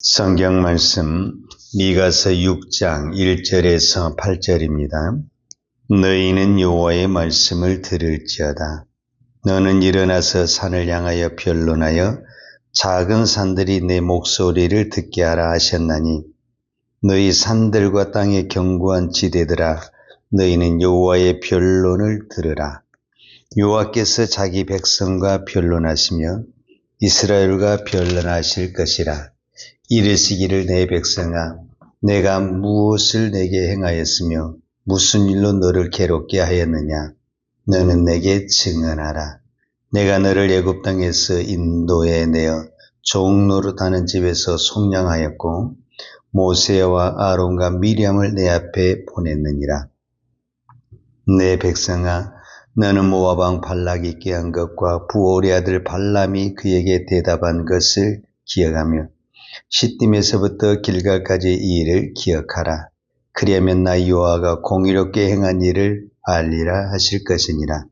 성경 말씀 미가서 6장 1절에서 8절입니다. 너희는 여호와의 말씀을 들을지어다. 너는 일어나서 산을 향하여 변론하여 작은 산들이 내 목소리를 듣게 하라 하셨나니 너희 산들과 땅의 견고한 지대들아 너희는 여호와의 변론을 들으라. 여호와께서 자기 백성과 변론하시며 이스라엘과 변론하실 것이라. 이르시기를 내 백성아 내가 무엇을 내게 행하였으며 무슨 일로 너를 괴롭게 하였느냐. 너는 내게 증언하라. 내가 너를 애굽 땅에서 인도해 내어 종노릇하는 집에서 속량하였고 모세와 아론과 미리암을 내 앞에 보냈느니라. 내 백성아 너는 모압 왕 발락이 꾀한 것과 부올의 아들 발람이 그에게 대답한 것을 기억하며 시딤에서부터 길갈까지 이 일을 기억하라. 그리하면 나 여호와가 공의롭게 행한 일을 알리라 하실 것이니라.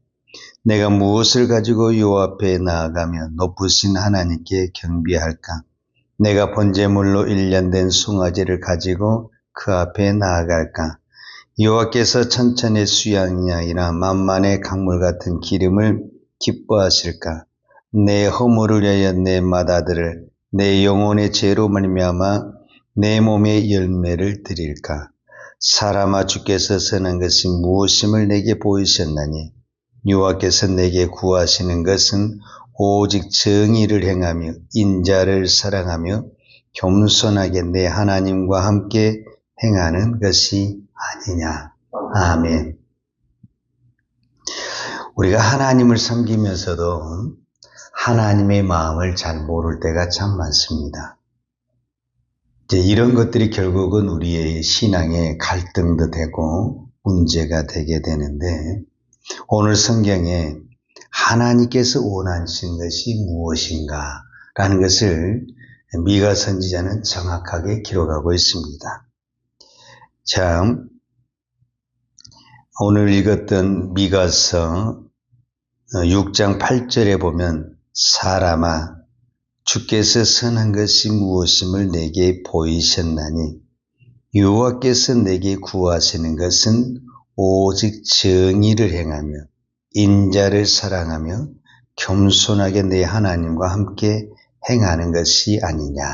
내가 무엇을 가지고 여호와 앞에 나아가며 높으신 하나님께 경배할까? 내가 번제물로 1년 된 송아지를 가지고 그 앞에 나아갈까? 여호와께서 천천의 수양이 아니라 만만의 강물 같은 기름을 기뻐하실까? 내 허물을 위하여 내 맏아들을 내 영혼의 죄로 말미암아 내 몸의 열매를 드릴까? 사람아 주께서 선한 것이 무엇임을 내게 보이셨나니 여호와께서 내게 구하시는 것은 오직 정의를 행하며 인자를 사랑하며 겸손하게 내 하나님과 함께 행하는 것이 아니냐. 아멘. 우리가 하나님을 섬기면서도 하나님의 마음을 잘 모를 때가 참 많습니다. 이제 이런 것들이 결국은 우리의 신앙의 갈등도 되고 문제가 되게 되는데, 오늘 성경에 하나님께서 원하시는 것이 무엇인가 라는 것을 미가 선지자는 정확하게 기록하고 있습니다. 자, 오늘 읽었던 미가서 6장 8절에 보면 사람아 주께서 선한 것이 무엇임을 내게 보이셨나니 여호와께서 내게 구하시는 것은 오직 정의를 행하며 인자를 사랑하며 겸손하게 내 하나님과 함께 행하는 것이 아니냐.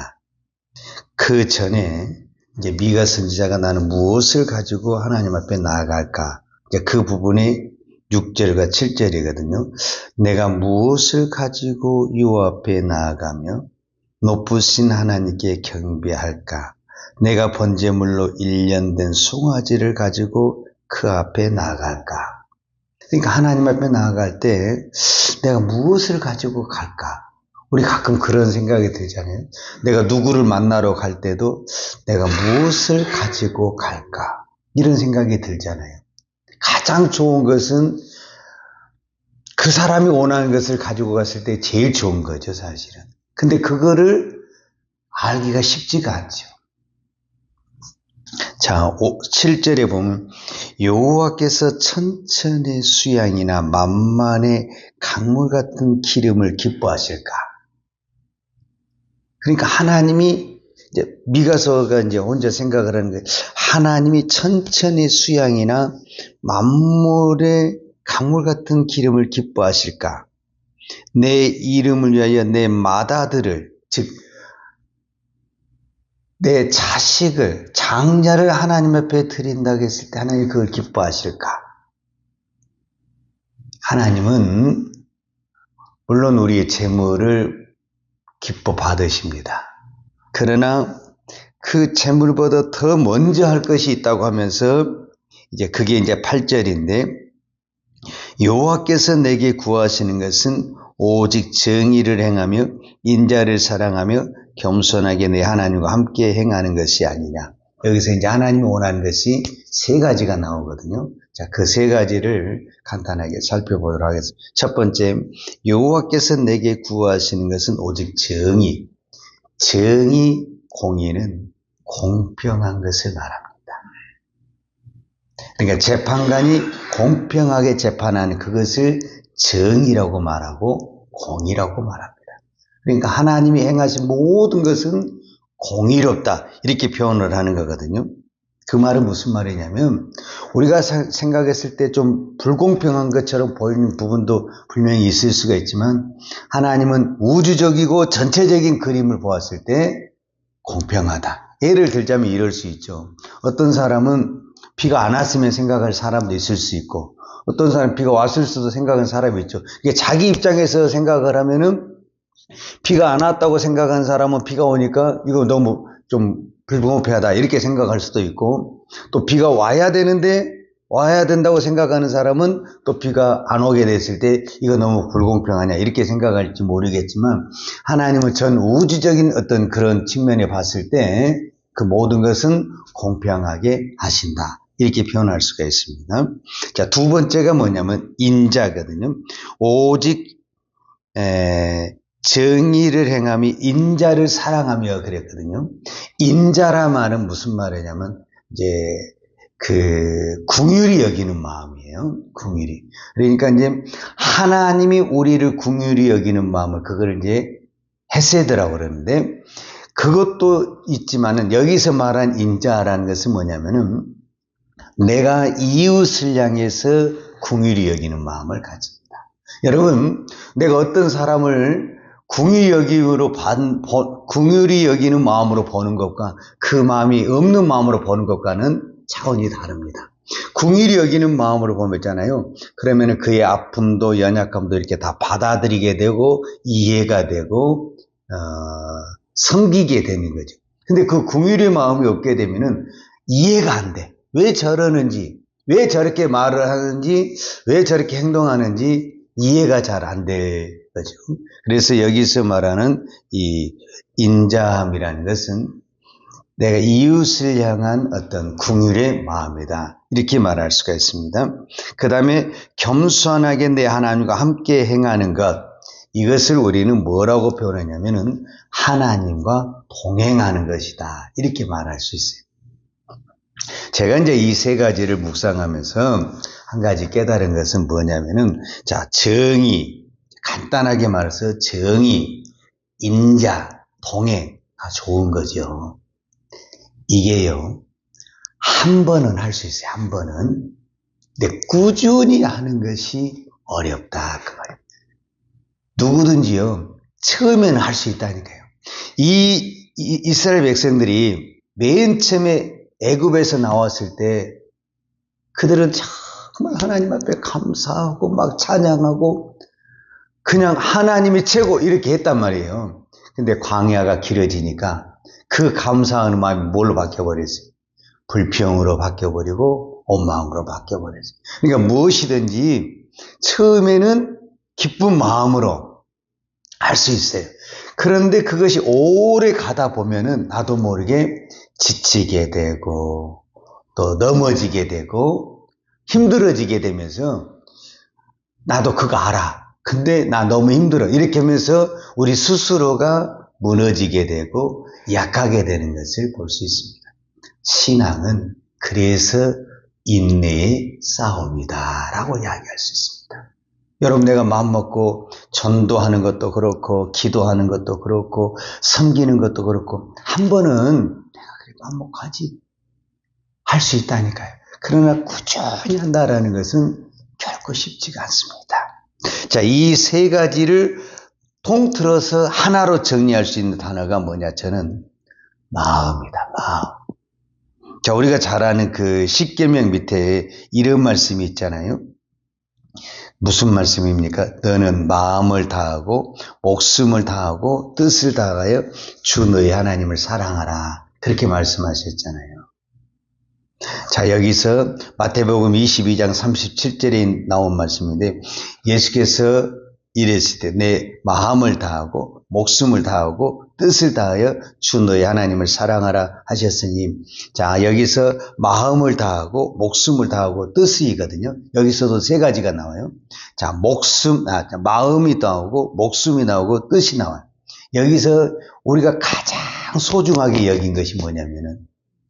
그 전에 이제 미가 선지자가 나는 무엇을 가지고 하나님 앞에 나아갈까? 이제 그 부분이 6절과 7절이거든요. 내가 무엇을 가지고 여호와 앞에 나아가며 높으신 하나님께 경배할까? 내가 번제물로 1년 된 송아지를 가지고 그 앞에 나아갈까? 그러니까 하나님 앞에 나아갈 때 내가 무엇을 가지고 갈까? 우리 가끔 그런 생각이 들잖아요. 내가 누구를 만나러 갈 때도 내가 무엇을 가지고 갈까? 이런 생각이 들잖아요. 가장 좋은 것은 그 사람이 원하는 것을 가지고 갔을 때 제일 좋은 거죠, 사실은. 근데 그거를 알기가 쉽지가 않죠. 자, 7절에 보면 여호와께서 천천의 수양이나 만만의 강물 같은 기름을 기뻐하실까? 그러니까 하나님이 이제 미가서가 이제 혼자 생각을 하는 거예요. 하나님이 천천의 수양이나 만물의 강물 같은 기름을 기뻐하실까? 내 이름을 위하여 내 맏아들을, 즉 내 자식을, 장자를 하나님 앞에 드린다고 했을 때 하나님이 그걸 기뻐하실까? 하나님은 물론 우리의 재물을 기뻐 받으십니다. 그러나 그 재물보다 더 먼저 할 것이 있다고 하면서 이제 그게 이제 8절인데 여호와께서 내게 구하시는 것은 오직 정의를 행하며 인자를 사랑하며 겸손하게 내 하나님과 함께 행하는 것이 아니냐. 여기서 이제 하나님이 원하는 것이 세 가지가 나오거든요. 자, 그 세 가지를 간단하게 살펴보도록 하겠습니다. 첫 번째, 여호와께서 내게 구하시는 것은 오직 정의. 정의, 공의는 공평한 것을 말합니다. 그러니까 재판관이 공평하게 재판하는 그것을 정의라고 말하고 공의라고 말합니다. 그러니까 하나님이 행하신 모든 것은 공의롭다 이렇게 표현을 하는 거거든요. 그 말은 무슨 말이냐면 우리가 생각했을 때 좀 불공평한 것처럼 보이는 부분도 분명히 있을 수가 있지만 하나님은 우주적이고 전체적인 그림을 보았을 때 공평하다. 예를 들자면 이럴 수 있죠. 어떤 사람은 비가 안 왔으면 생각할 사람도 있을 수 있고 어떤 사람은 비가 왔을 수도 생각하는 사람이 있죠. 이게 자기 입장에서 생각을 하면은 비가 안 왔다고 생각한 사람은 비가 오니까 이거 너무 좀 불공평하다 이렇게 생각할 수도 있고 또 비가 와야 되는데 와야 된다고 생각하는 사람은 또 비가 안 오게 됐을 때 이거 너무 불공평하냐 이렇게 생각할지 모르겠지만 하나님은 전 우주적인 어떤 그런 측면에 봤을 때 그 모든 것은 공평하게 하신다 이렇게 표현할 수가 있습니다. 자, 두 번째가 뭐냐면 인자거든요. 오직 정의를 행함이 인자를 사랑하며 그랬거든요. 인자라 말은 무슨 말이냐면 이제 그 궁휼히 여기는 마음이에요. 궁휼히. 그러니까 이제 하나님이 우리를 궁휼히 여기는 마음을 그걸 이제 헤세드라고 그러는데 그것도 있지만은 여기서 말한 인자라는 것은 뭐냐면은 내가 이웃을 향해서 궁휼히 여기는 마음을 가집니다. 여러분, 내가 어떤 사람을 궁휼히 여기는 마음으로 보는 것과 그 마음이 없는 마음으로 보는 것과는 차원이 다릅니다. 궁휼히 여기는 마음으로 보면 있잖아요. 그러면 그의 아픔도 연약함도 이렇게 다 받아들이게 되고 이해가 되고 섬기게 되는 거죠. 근데 그 궁휼의 마음이 없게 되면은 이해가 안 돼. 왜 저러는지, 왜 저렇게 말을 하는지, 왜 저렇게 행동하는지 이해가 잘 안 될 거죠. 그래서 여기서 말하는 이 인자함이라는 것은 내가 이웃을 향한 어떤 궁휼의 마음이다. 이렇게 말할 수가 있습니다. 그 다음에 겸손하게 내 하나님과 함께 행하는 것. 이것을 우리는 뭐라고 표현하냐면은 하나님과 동행하는 것이다. 이렇게 말할 수 있어요. 제가 이제 이 세 가지를 묵상하면서 한 가지 깨달은 것은 뭐냐면은 자, 정의. 간단하게 말해서 정의, 인자, 동행. 다 좋은 거죠. 이게요, 한 번은 할 수 있어요. 한 번은. 근데 꾸준히 하는 것이 어렵다. 그 말이에요. 누구든지요, 처음에는 할 수 있다니까요. 이스라엘 백성들이 맨 처음에 애굽에서 나왔을 때 그들은 정말 하나님 앞에 감사하고 막 찬양하고 그냥 하나님이 최고 이렇게 했단 말이에요. 근데 광야가 길어지니까 그 감사하는 마음이 뭘로 바뀌어버렸어요? 불평으로 바뀌어버리고 원망으로 바뀌어버렸어요. 그러니까 무엇이든지 처음에는 기쁜 마음으로 할 수 있어요. 그런데 그것이 오래 가다 보면은 나도 모르게 지치게 되고 또 넘어지게 되고 힘들어지게 되면서 나도 그거 알아. 근데 나 너무 힘들어. 이렇게 하면서 우리 스스로가 무너지게 되고 약하게 되는 것을 볼 수 있습니다. 신앙은 그래서 인내의 싸움이다 라고 이야기할 수 있습니다. 여러분, 내가 마음먹고 전도하는 것도 그렇고 기도하는 것도 그렇고 섬기는 것도 그렇고 한 번은 내가 그래 마음먹하지 할 수 있다니까요. 그러나 꾸준히 한다라는 것은 결코 쉽지가 않습니다. 자, 이 세 가지를 통틀어서 하나로 정리할 수 있는 단어가 뭐냐? 저는 마음이다. 마음. 자, 우리가 잘 아는 그 십계명 밑에 이런 말씀이 있잖아요. 무슨 말씀입니까? 너는 마음을 다하고 목숨을 다하고 뜻을 다하여 주 너희 하나님을 사랑하라. 그렇게 말씀하셨잖아요. 자, 여기서 마태복음 22장 37절에 나온 말씀인데 예수께서 이랬을 때 내 마음을 다하고 목숨을 다하고 뜻을 다하여 주 너희 하나님을 사랑하라 하셨으니, 자, 여기서 마음을 다하고 목숨을 다하고 뜻이거든요. 여기서도 세 가지가 나와요. 자, 마음이 나오고 목숨이 나오고 뜻이 나와요. 여기서 우리가 가장 소중하게 여긴 것이 뭐냐면은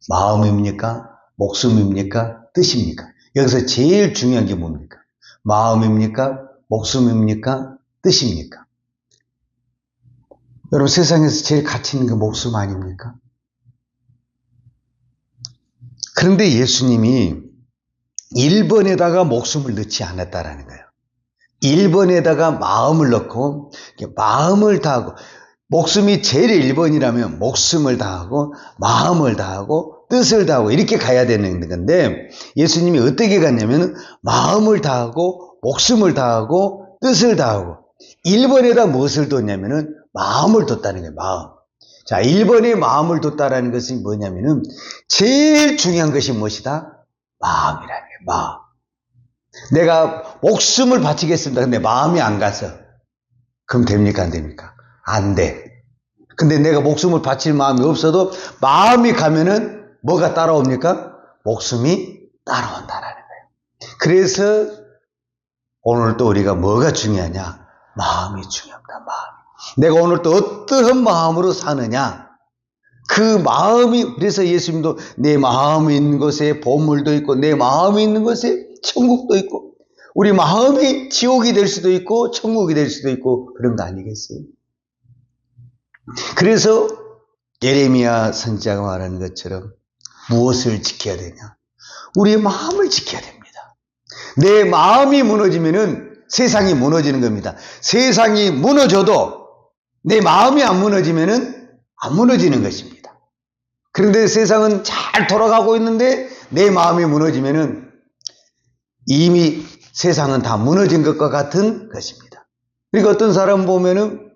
마음입니까? 목숨입니까? 뜻입니까? 여기서 제일 중요한 게 뭡니까? 마음입니까? 목숨입니까? 뜻입니까? 여러분, 세상에서 제일 가치 있는 게 목숨 아닙니까? 그런데 예수님이 1번에다가 목숨을 넣지 않았다라는 거예요. 1번에다가 마음을 넣고 마음을 다하고, 목숨이 제일 1번이라면 목숨을 다하고 마음을 다하고 뜻을 다하고 이렇게 가야 되는 건데, 예수님이 어떻게 갔냐면 마음을 다하고 목숨을 다하고 뜻을 다하고, 1번에다 무엇을 뒀냐면은 마음을 뒀다는 거예요. 마음. 자, 1번에 마음을 뒀다라는 것은 뭐냐면은 제일 중요한 것이 무엇이다? 마음이라는 거예요. 마음. 내가 목숨을 바치겠습니다. 근데 마음이 안 가서 그럼 됩니까? 안 됩니까? 안 돼. 근데 내가 목숨을 바칠 마음이 없어도 마음이 가면은 뭐가 따라옵니까? 목숨이 따라온다라는 거예요. 그래서 오늘 또 우리가 뭐가 중요하냐? 마음이 중요합니다. 마음. 내가 오늘 또 어떠한 마음으로 사느냐? 그 마음이, 그래서 예수님도 내 마음이 있는 곳에 보물도 있고 내 마음이 있는 곳에 천국도 있고, 우리 마음이 지옥이 될 수도 있고 천국이 될 수도 있고 그런 거 아니겠어요? 그래서 예레미야 선지자가 말하는 것처럼 무엇을 지켜야 되냐? 우리의 마음을 지켜야 됩니다. 내 마음이 무너지면은 세상이 무너지는 겁니다. 세상이 무너져도 내 마음이 안 무너지면은 안 무너지는 것입니다. 그런데 세상은 잘 돌아가고 있는데 내 마음이 무너지면은 이미 세상은 다 무너진 것과 같은 것입니다. 그러니까 어떤 사람 보면은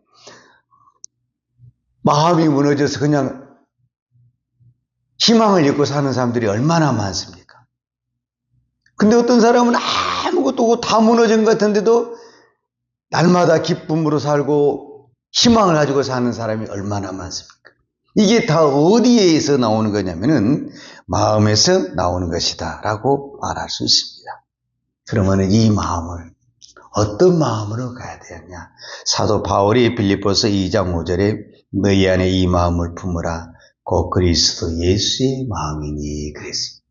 마음이 무너져서 그냥 희망을 잃고 사는 사람들이 얼마나 많습니까? 근데 어떤 사람은 아무것도 다 무너진 것 같은데도 날마다 기쁨으로 살고 희망을 가지고 사는 사람이 얼마나 많습니까? 이게 다 어디에서 나오는 거냐면은 마음에서 나오는 것이다 라고 말할 수 있습니다. 그러면 이 마음을 어떤 마음으로 가야 되느냐? 사도 바울이 빌립보서 2장 5절에 너희 안에 이 마음을 품으라 곧 그리스도 예수의 마음이니 그랬습니다.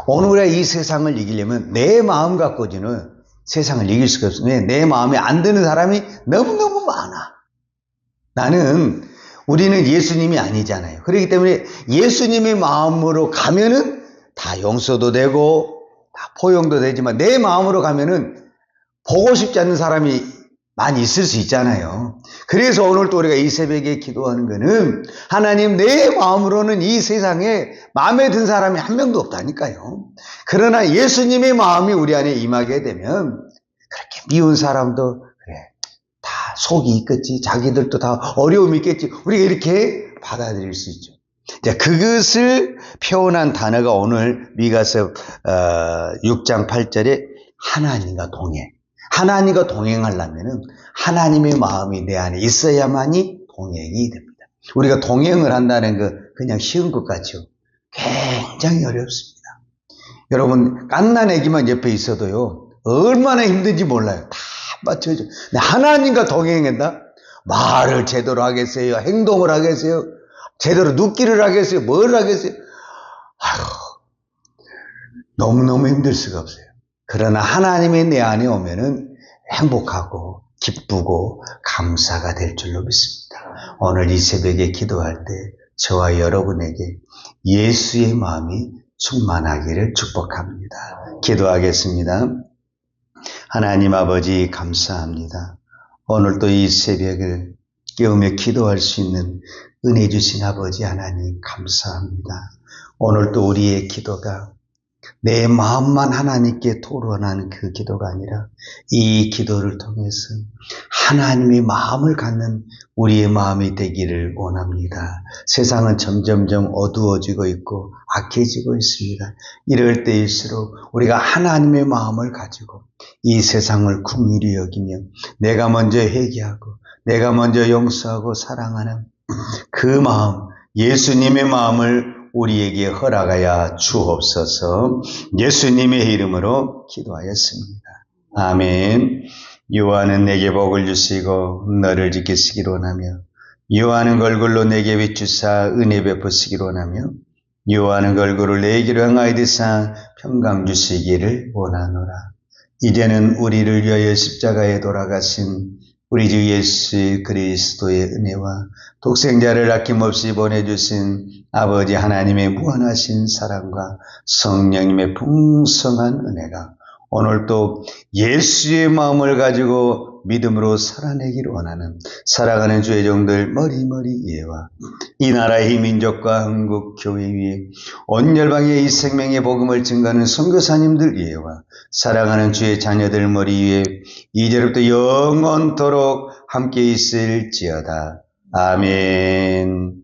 오늘 우리가 이 세상을 이기려면 내 마음 갖고지는 세상을 이길 수가 없습니다. 내 마음에 안 드는 사람이 너무너무 많아. 우리는 예수님이 아니잖아요. 그렇기 때문에 예수님의 마음으로 가면은 다 용서도 되고 다 포용도 되지만, 내 마음으로 가면은 보고 싶지 않는 사람이 많이 있을 수 있잖아요. 그래서 오늘 또 우리가 이 새벽에 기도하는 거는, 하나님, 내 마음으로는 이 세상에 마음에 든 사람이 한 명도 없다니까요. 그러나 예수님의 마음이 우리 안에 임하게 되면 그렇게 미운 사람도 그래, 다 속이 있겠지, 자기들도 다 어려움이 있겠지, 우리가 이렇게 받아들일 수 있죠. 자, 그것을 표현한 단어가 오늘 미가서 6장 8절에 하나님과 동행. 하나님과 동행하려면은 하나님의 마음이 내 안에 있어야만이 동행이 됩니다. 우리가 동행을 한다는 거 그냥 쉬운 것 같죠? 굉장히 어렵습니다. 여러분, 갓난 애기만 옆에 있어도요, 얼마나 힘든지 몰라요. 다 맞춰줘. 근데 하나님과 동행한다? 말을 제대로 하겠어요? 행동을 하겠어요? 제대로 눕기를 하겠어요? 뭘 하겠어요? 너무너무 힘들 수가 없어요. 그러나 하나님이 내 안에 오면은 행복하고 기쁘고 감사가 될 줄로 믿습니다. 오늘 이 새벽에 기도할 때 저와 여러분에게 예수의 마음이 충만하기를 축복합니다. 기도하겠습니다. 하나님 아버지, 감사합니다. 오늘도 이 새벽을 깨우며 기도할 수 있는 은혜 주신 아버지 하나님, 감사합니다. 오늘도 우리의 기도가 내 마음만 하나님께 토론하는 그 기도가 아니라 이 기도를 통해서 하나님의 마음을 갖는 우리의 마음이 되기를 원합니다. 세상은 점점점 어두워지고 있고 악해지고 있습니다. 이럴 때일수록 우리가 하나님의 마음을 가지고 이 세상을 긍휼히 여기며 내가 먼저 회개하고 내가 먼저 용서하고 사랑하는 그 마음, 예수님의 마음을 우리에게 허락하여 주옵소서. 예수님의 이름으로 기도하였습니다. 아멘. 요한은 내게 복을 주시고 너를 지키시기를 원하며 요한은 걸굴로 내게 비추사 은혜 베푸시기를 원하며 요한은 걸굴을 내게로 향하여 드사 평강 주시기를 원하노라. 이제는 우리를 위하여 십자가에 돌아가신 우리 주 예수 그리스도의 은혜와 독생자를 아낌없이 보내주신 아버지 하나님의 무한하신 사랑과 성령님의 풍성한 은혜가 오늘도 예수의 마음을 가지고 믿음으로 살아내기를 원하는 살아가는 주의 종들 머리머리 예와 이 나라의 민족과 한국 교회 위에 온 열방의 이 생명의 복음을 증거하는 선교사님들 예와 살아가는 주의 자녀들 머리 위에 이제부터 영원토록 함께 있을지어다. 아멘.